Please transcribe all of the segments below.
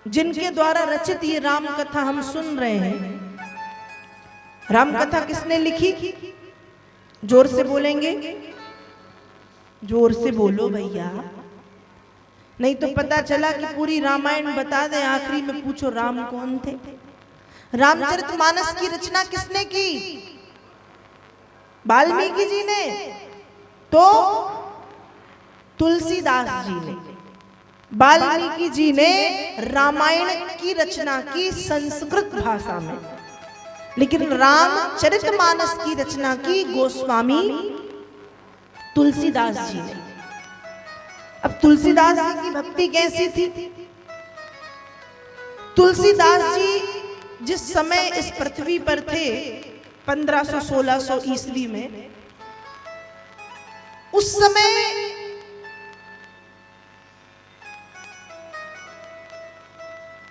जिनके द्वारा रचित ये राम कथा हम सुन रहे हैं। राम कथा किसने लिखी? जोर से बोलेंगे? जोर से बोलो भैया, नहीं तो पता चला कि पूरी रामायण बता दें, आखिरी में पूछो राम कौन थे। रामचरितमानस की रचना किसने की? वाल्मीकि जी ने? तो तुलसीदास जी ने। वाल्मीकि जी ने रामायण की रचना की संस्कृत भाषा में, लेकिन रामचरितमानस की रचना की गोस्वामी तुलसीदास जी ने। अब तुलसीदास जी की भक्ति कैसी थी? तुलसीदास जी जिस समय इस पृथ्वी पर थे 1500-1600 ईस्वी में, उस समय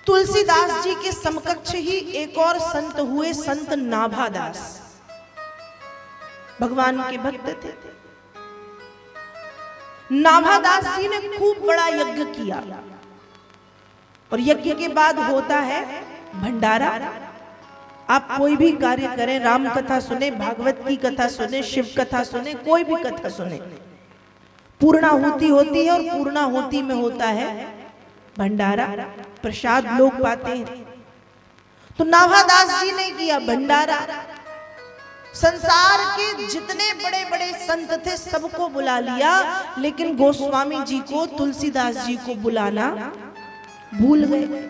तुलसीदास जी के समकक्ष ही एक और संत हुए, संत नाभादास। भगवान के भक्त थे। नाभादास जी ने खूब बड़ा यज्ञ किया, और यज्ञ के बाद होता है भंडारा। आप कोई भी कार्य करें, राम कथा सुने, भागवत की कथा सुने, शिव कथा सुने, कोई भी कथा सुने, पूर्णाहुति होती है, और पूर्णाहुति में होता है भंडारा, प्रसाद लोग पाते हैं। तो नाभादास जी ने किया भंडारा। संसार के जितने बड़े बड़े संत थे सबको बुला लिया, लेकिन गोस्वामी जी को, तुलसीदास जी को बुलाना भूल गए।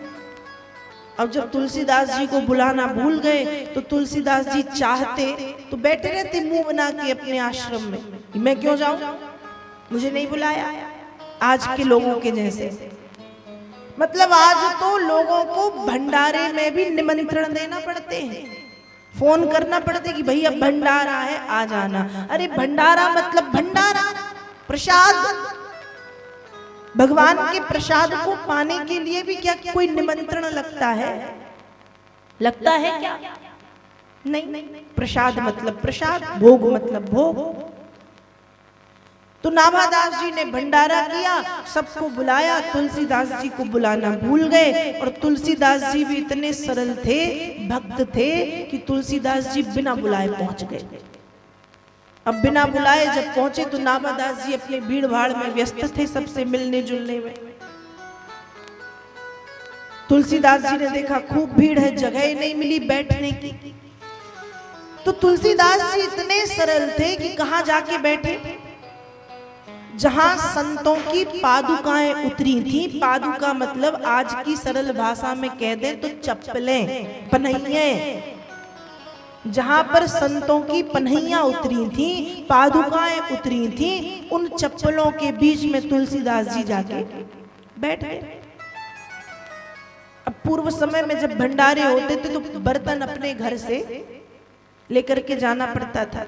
अब जब तुलसीदास जी को बुलाना भूल गए तो तुलसीदास जी चाहते तो बैठे रहते मुंह बना के अपने आश्रम में, मैं क्यों जाऊं, मुझे नहीं बुलाया। आज के लोगों के जैसे, मतलब आज तो लोगों को भंडारे में भी निमंत्रण देना पड़ते हैं, फोन करना पड़ता है कि भैया भंडारा है आ जाना। अरे भंडारा मतलब भंडारा, प्रसाद। भगवान के प्रसाद को पाने के लिए भी क्या कोई निमंत्रण लगता है? लगता है क्या? नहीं। प्रसाद मतलब प्रसाद, भोग मतलब भोग। तो नाभादास जी ने भंडारा किया, सबको बुलाया, तुलसीदास जी को बुलाना भूल गए। और तुलसीदास जी भी इतने सरल थे, भक्त थे, कि तुलसीदास जी बिना बुलाए पहुंच गए। अब बिना बुलाए जब पहुंचे तो नाभादास जी अपने भीड़ भाड़ में व्यस्त थे, सबसे मिलने जुलने में। तुलसीदास जी ने देखा खूब भीड़ है, जगह ही नहीं मिली बैठने की। तो तुलसीदास जी इतने सरल थे कि कहां जाके बैठे? जहां संतों की पादुकाएं उतरी थी। पादुका मतलब आज की सरल भाषा में कह दें तो चप्पलें, पन्हियां। जहां पर संतों की पन्हियां उतरी थी, पादुकाएं उतरी थी, उन चप्पलों के बीच में तुलसीदास जी जाके बैठ गए। अब पूर्व समय में जब भंडारे होते थे तो बर्तन अपने घर से लेकर के जाना पड़ता था।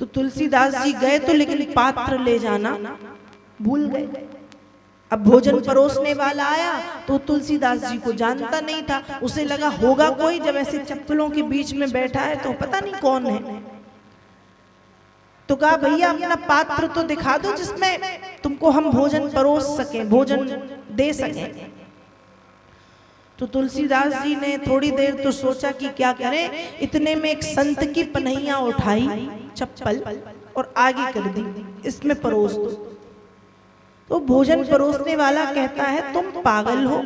तो तुलसीदास जी गए तो, लेकिन पात्र ले जाना भूल गए। अब भोजन परोसने वाला आया तो तुलसीदास जी को जानता नहीं था, उसे लगा होगा कोई, जब ऐसे चप्पलों के बीच में बैठा है तो पता नहीं कौन है। तो कहा भैया अपना पात्र तो दिखा दो जिसमें तुमको हम भोजन परोस सकें, भोजन दे सकें। तो तुलसीदास जी ने थोड़ी देर तो सोचा कि क्या करें। इतने में एक संत की पन्हियां उठाई, चप्पल, और आगे कर दी, इसमें परोस दो। तो भोजन परोसने वाला कहता है तुम पागल हो,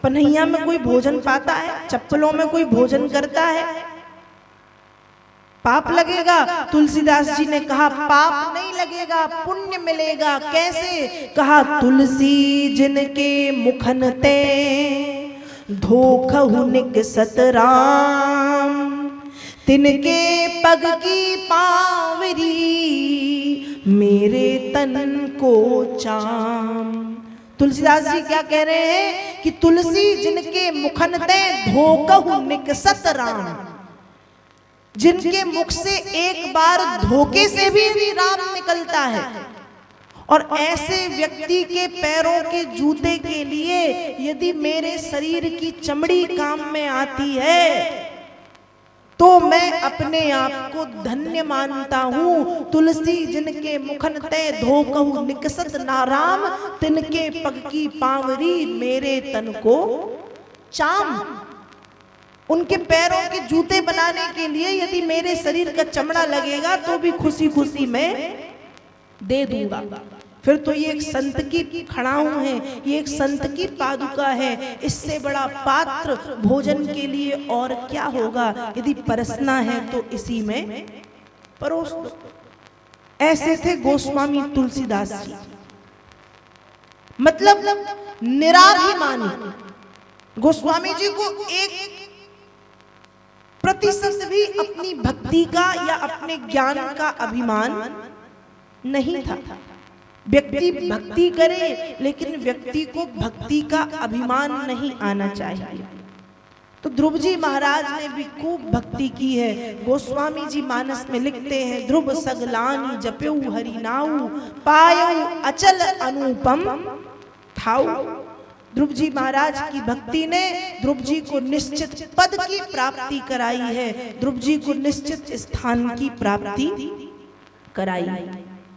पन्हिया में कोई भोजन पाता है? चप्पलों में कोई भोजन करता है? पाप लगेगा। तुलसीदास जी ने कहा पाप नहीं लगेगा, पुण्य मिलेगा। कैसे? कहा तुलसी जिनके मुखन ते धोखहु निकसत राम, तिनके पग की पावरी मेरे तन को चाम। तुलसीदास जी क्या कह रहे हैं कि तुलसी जिनके मुखन ते धोखहु निकसत राम, जिनके मुख से एक बार धोखे से भी राम निकलता है, और ऐसे व्यक्ति के पैरों के जूते के लिए यदि मेरे शरीर की चमड़ी काम में आती है तो मैं अपने आप को धन्य मानता हूँ। तुलसी जिनके मुखन ते धो कहु निकसत नाराम, तिनके पग की पावरी मेरे तन को चाम। उनके पैरों के जूते बनाने के लिए यदि मेरे शरीर का चमड़ा लगेगा तो भी खुशी खुशी मैं दे दूंगा। फिर तो ये एक संत की खड़ाऊ है, ये एक संत की पादुका है। इससे बड़ा पात्र भोजन के लिए और क्या होगा। यदि परसना है तो इसी में परोस दो। ऐसे थे गोस्वामी तुलसीदास जी, मतलब निराभिमानी। गोस्वामी जी को एक प्रतिशत भी अपनी भक्ति का या अपने ज्ञान का अभिमान नहीं था। व्यक्ति भक्ति करे लेकिन व्यक्ति को भक्ति का अभिमान नहीं आना चाहिए। तो ध्रुव जी महाराज ने भी खूब भक्ति की है। गोस्वामी जी मानस में लिखते हैं, ध्रुव सगलानी जप्यु हरि नाऊ, पायौ अचल अनुपम थाऊ। ध्रुव जी महाराज की भक्ति ने ध्रुव जी को निश्चित पद की प्राप्ति कराई है, ध्रुव जी को निश्चित स्थान की प्राप्ति कराई है।